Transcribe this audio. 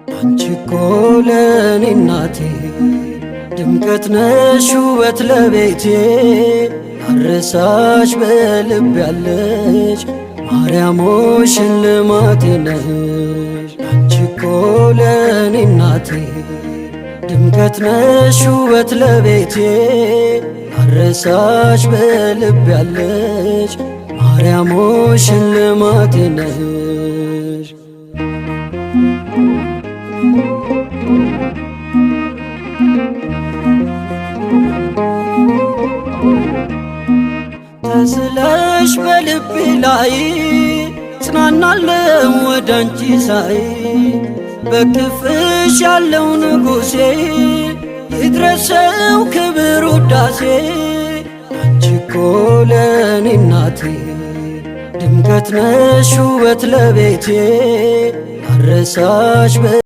አንቺ እኮ ለኔ እናቴ ድምቀት ነሽ ውበት ለቤቴ አረሳሽ በልብ ያለሽ ማርያም ሆይ ሽልማቴ ነሽ። አንቺ እኮ ለኔ እናቴ ድምቀት ነሽ ውበት ለቤቴ አረሳሽ በልብ ያለሽ ማርያም ሆይ ሽልማቴ ነሽ። ተስለሽ በልቤ ላይ ጽናናለው ወደ አንቺ ሳይ በክፍሽ ያለው ንጉሴ ይድረሰው ክብር ውዳሴ። አንቺ እኮ ለኔ እናቴ ድምቀት ነሽ ውበት ለቤቴ አረሳሽ